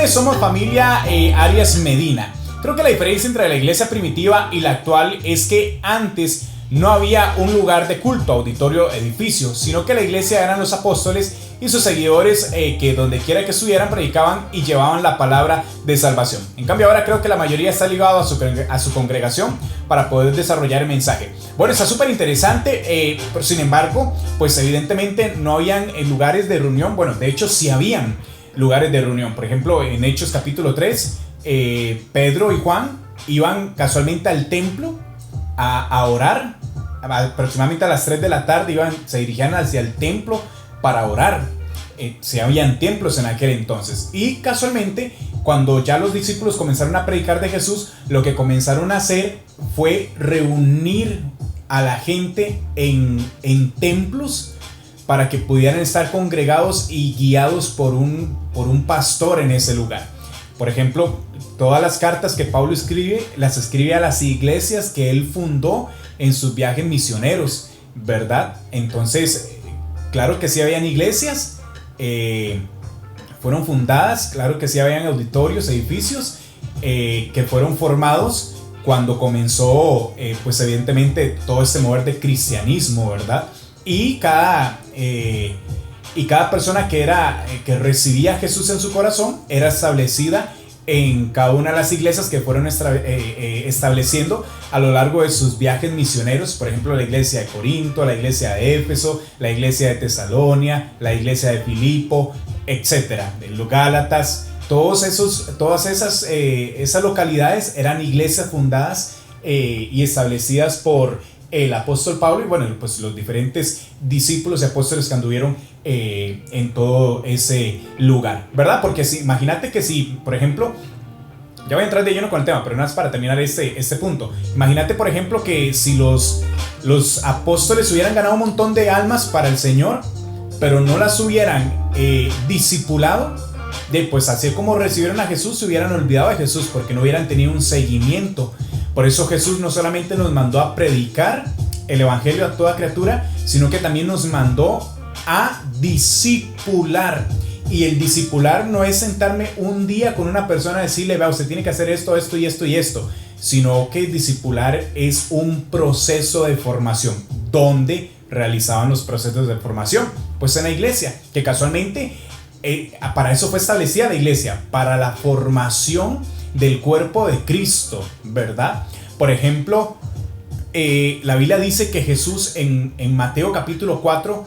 Bendiciones, somos familia Arias Medina. Creo que la diferencia entre la iglesia primitiva y la actual es que antes no había un lugar de culto, auditorio, edificio, sino que la iglesia eran los apóstoles y sus seguidores que donde quiera que estuvieran predicaban y llevaban la palabra de salvación. En cambio ahora creo que la mayoría está ligado a su congregación para poder desarrollar el mensaje. Bueno, está súper interesante, pero sin embargo, pues evidentemente no habían lugares de reunión. Bueno, de hecho sí habían lugares de reunión. Por ejemplo, en Hechos capítulo 3, Pedro y Juan iban casualmente al templo a orar. Aproximadamente a las 3 de la tarde se dirigían hacia el templo para orar. Se habían templos en aquel entonces. Y casualmente, cuando ya los discípulos comenzaron a predicar de Jesús, lo que comenzaron a hacer fue reunir a la gente en templos para que pudieran estar congregados y guiados por un pastor en ese lugar. Por ejemplo, todas las cartas que Pablo escribe, las escribe a las iglesias que él fundó en sus viajes misioneros, ¿verdad? Entonces, claro que sí habían iglesias, fueron fundadas, claro que sí habían auditorios, edificios que fueron formados cuando comenzó, pues evidentemente, todo este mover de cristianismo, ¿verdad? Y cada persona que recibía a Jesús en su corazón era establecida en cada una de las iglesias que fueron estableciendo a lo largo de sus viajes misioneros. Por ejemplo, la iglesia de Corinto, la iglesia de Éfeso, la iglesia de Tesalonia, la iglesia de Filipo, etcétera, de los Gálatas. Todas esas localidades eran iglesias fundadas y establecidas por el apóstol Pablo y bueno, pues los diferentes discípulos y apóstoles que anduvieron en todo ese lugar, ¿verdad? Porque imagínate que si, por ejemplo, ya voy a entrar de lleno con el tema, pero nada más para terminar este punto. Imagínate, por ejemplo, que si los apóstoles hubieran ganado un montón de almas para el Señor, pero no las hubieran discipulado, pues así como recibieron a Jesús, se hubieran olvidado de Jesús porque no hubieran tenido un seguimiento. Por eso Jesús no solamente nos mandó a predicar el evangelio a toda criatura, sino que también nos mandó a discipular. Y el discipular no es sentarme un día con una persona y decirle, vea, usted tiene que hacer esto, esto y esto y esto, sino que discipular es un proceso de formación. ¿Dónde realizaban los procesos de formación? Pues en la iglesia, que casualmente para eso fue establecida la iglesia, para la formación del cuerpo de Cristo, ¿verdad? Por ejemplo, la Biblia dice que Jesús en Mateo capítulo 4,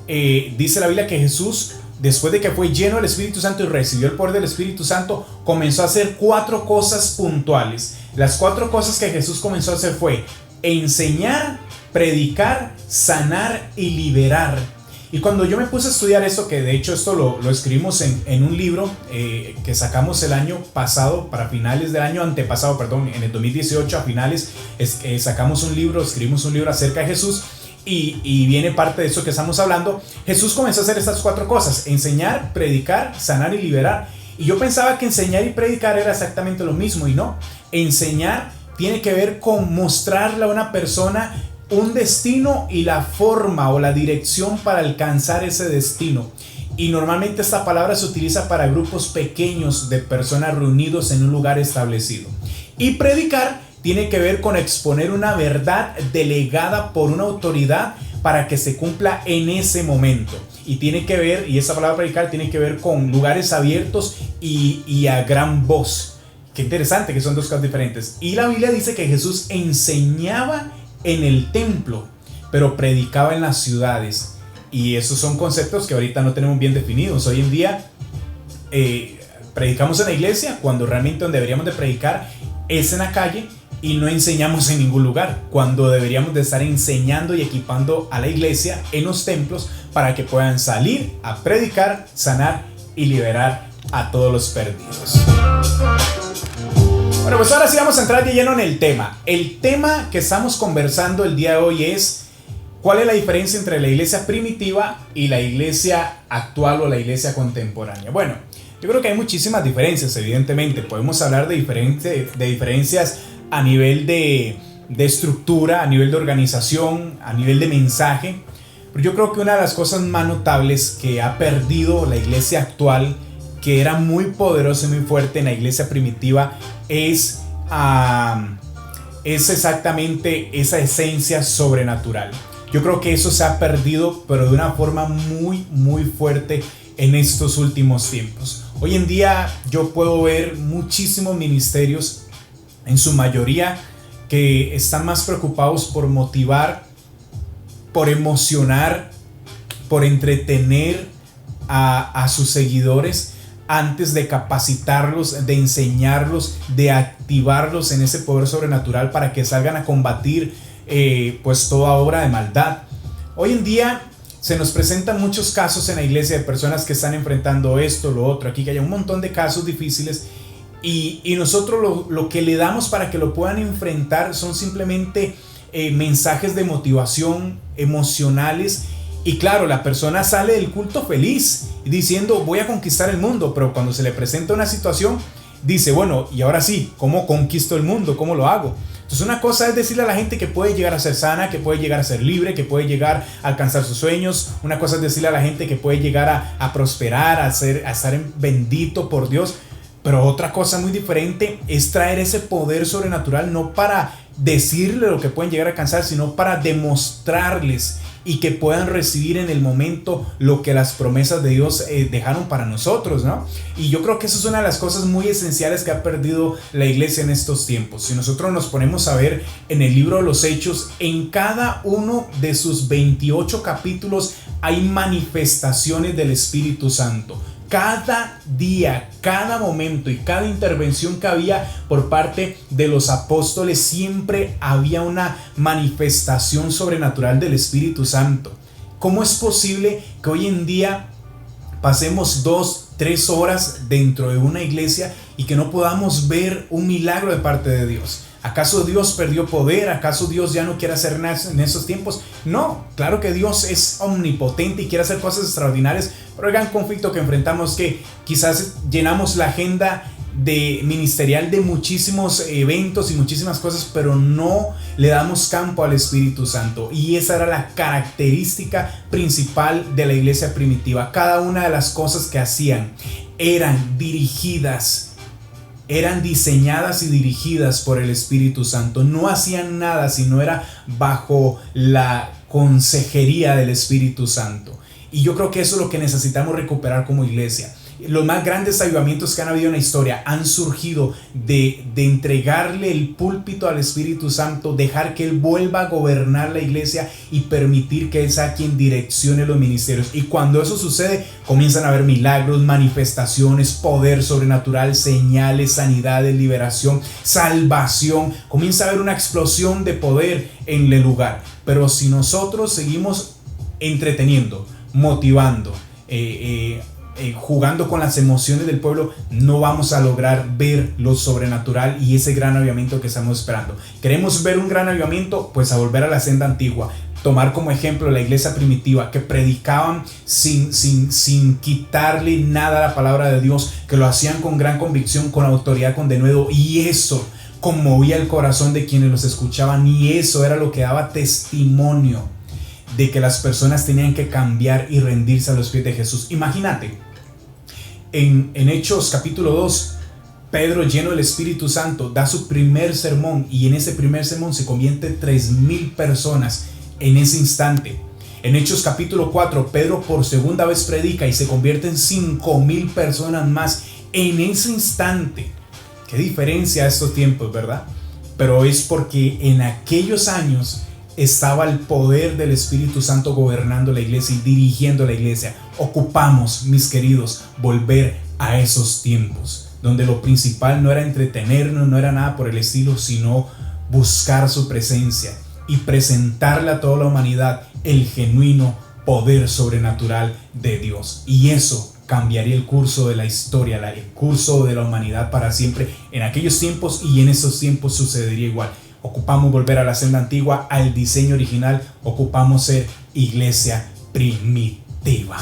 dice la Biblia que Jesús, después de que fue lleno del Espíritu Santo y recibió el poder del Espíritu Santo, comenzó a hacer 4 cosas puntuales. Las 4 cosas que Jesús comenzó a hacer fue enseñar, predicar, sanar y liberar. Y cuando yo me puse a estudiar esto, que de hecho esto lo escribimos en un libro que sacamos el año pasado, para finales del año antepasado, perdón, en el 2018 a finales, escribimos un libro acerca de Jesús y viene parte de eso que estamos hablando. Jesús comenzó a hacer estas 4 cosas: enseñar, predicar, sanar y liberar. Y yo pensaba que enseñar y predicar era exactamente lo mismo, y no. Enseñar tiene que ver con mostrarle a una persona un destino y la forma o la dirección para alcanzar ese destino. Y normalmente esta palabra se utiliza para grupos pequeños de personas reunidos en un lugar establecido. Y predicar tiene que ver con exponer una verdad delegada por una autoridad para que se cumpla en ese momento. Y tiene que ver, y esa palabra predicar tiene que ver con lugares abiertos y a gran voz. Qué interesante que son 2 cosas diferentes. Y la Biblia dice que Jesús enseñaba en el templo, pero predicaba en las ciudades. Y esos son conceptos que ahorita no tenemos bien definidos. Hoy en día predicamos en la iglesia cuando realmente donde deberíamos de predicar es en la calle, y no enseñamos en ningún lugar cuando deberíamos de estar enseñando y equipando a la iglesia en los templos para que puedan salir a predicar, sanar y liberar a todos los perdidos. Bueno, pues ahora sí vamos a entrar de lleno en el tema. El tema que estamos conversando el día de hoy es ¿cuál es la diferencia entre la iglesia primitiva y la iglesia actual o la iglesia contemporánea? Bueno, yo creo que hay muchísimas diferencias, evidentemente. Podemos hablar de diferencias a nivel de estructura, a nivel de organización, a nivel de mensaje. Pero yo creo que una de las cosas más notables que ha perdido la iglesia actual que era muy poderoso y muy fuerte en la iglesia primitiva es exactamente esa esencia sobrenatural. Yo creo que eso se ha perdido, pero de una forma muy, muy fuerte en estos últimos tiempos. Hoy en día yo puedo ver muchísimos ministerios, en su mayoría, que están más preocupados por motivar, por emocionar, por entretener a sus seguidores, antes de capacitarlos, de enseñarlos, de activarlos en ese poder sobrenatural para que salgan a combatir pues toda obra de maldad. Hoy en día se nos presentan muchos casos en la iglesia de personas que están enfrentando esto, lo otro, aquí que hay un montón de casos difíciles y nosotros lo que le damos para que lo puedan enfrentar son simplemente mensajes de motivación emocionales. Y claro, la persona sale del culto feliz diciendo voy a conquistar el mundo, pero cuando se le presenta una situación dice, bueno, y ahora sí, ¿cómo conquisto el mundo? ¿Cómo lo hago? Entonces una cosa es decirle a la gente que puede llegar a ser sana, que puede llegar a ser libre, que puede llegar a alcanzar sus sueños. Una cosa es decirle a la gente que puede llegar a prosperar, a estar bendito por Dios. Pero otra cosa muy diferente es traer ese poder sobrenatural no para decirle lo que pueden llegar a alcanzar, sino para demostrarles y que puedan recibir en el momento lo que las promesas de Dios dejaron para nosotros, ¿no? Y yo creo que eso es una de las cosas muy esenciales que ha perdido la iglesia en estos tiempos. Si nosotros nos ponemos a ver en el libro de los Hechos, en cada uno de sus 28 capítulos hay manifestaciones del Espíritu Santo. Cada día, cada momento y cada intervención que había por parte de los apóstoles, siempre había una manifestación sobrenatural del Espíritu Santo. ¿Cómo es posible que hoy en día pasemos 2-3 horas dentro de una iglesia y que no podamos ver un milagro de parte de Dios? ¿Acaso Dios perdió poder? ¿Acaso Dios ya no quiere hacer nada en esos tiempos? No, claro que Dios es omnipotente y quiere hacer cosas extraordinarias, pero el gran conflicto que enfrentamos es que quizás llenamos la agenda ministerial de muchísimos eventos y muchísimas cosas, pero no le damos campo al Espíritu Santo. Y esa era la característica principal de la iglesia primitiva. Cada una de las cosas que hacían eran dirigidas, eran diseñadas y dirigidas por el Espíritu Santo. No hacían nada si no era bajo la consejería del Espíritu Santo. Y yo creo que eso es lo que necesitamos recuperar como iglesia. Los más grandes avivamientos que han habido en la historia han surgido de entregarle el púlpito al Espíritu Santo, dejar que Él vuelva a gobernar la iglesia y permitir que Él sea quien direccione los ministerios. Y cuando eso sucede, comienzan a haber milagros, manifestaciones, poder sobrenatural, señales, sanidades, liberación, salvación. Comienza a haber una explosión de poder en el lugar. Pero si nosotros seguimos entreteniendo, motivando, jugando con las emociones del pueblo, no vamos a lograr ver lo sobrenatural y ese gran avivamiento que estamos esperando. ¿Queremos ver un gran avivamiento? Pues a volver a la senda antigua. Tomar como ejemplo la iglesia primitiva, que predicaban sin quitarle nada a la palabra de Dios, que lo hacían con gran convicción, con autoridad, con denuedo, y eso conmovía el corazón de quienes los escuchaban, y eso era lo que daba testimonio de que las personas tenían que cambiar y rendirse a los pies de Jesús. Imagínate, en Hechos capítulo 2, Pedro, lleno del Espíritu Santo, da su primer sermón, y en ese primer sermón se convierten 3,000 personas en ese instante. En Hechos capítulo 4, Pedro por segunda vez predica y se convierten 5,000 personas más en ese instante. Qué diferencia a estos tiempos, ¿verdad? Pero es porque en aquellos años estaba el poder del Espíritu Santo gobernando la iglesia y dirigiendo la iglesia. Ocupamos, mis queridos, volver a esos tiempos donde lo principal no era entretenernos, no era nada por el estilo, sino buscar su presencia y presentarle a toda la humanidad el genuino poder sobrenatural de Dios. Y eso cambiaría el curso de la historia, el curso de la humanidad para siempre. En aquellos tiempos y en esos tiempos sucedería igual. Ocupamos volver a la senda antigua, al diseño original. Ocupamos ser iglesia primitiva.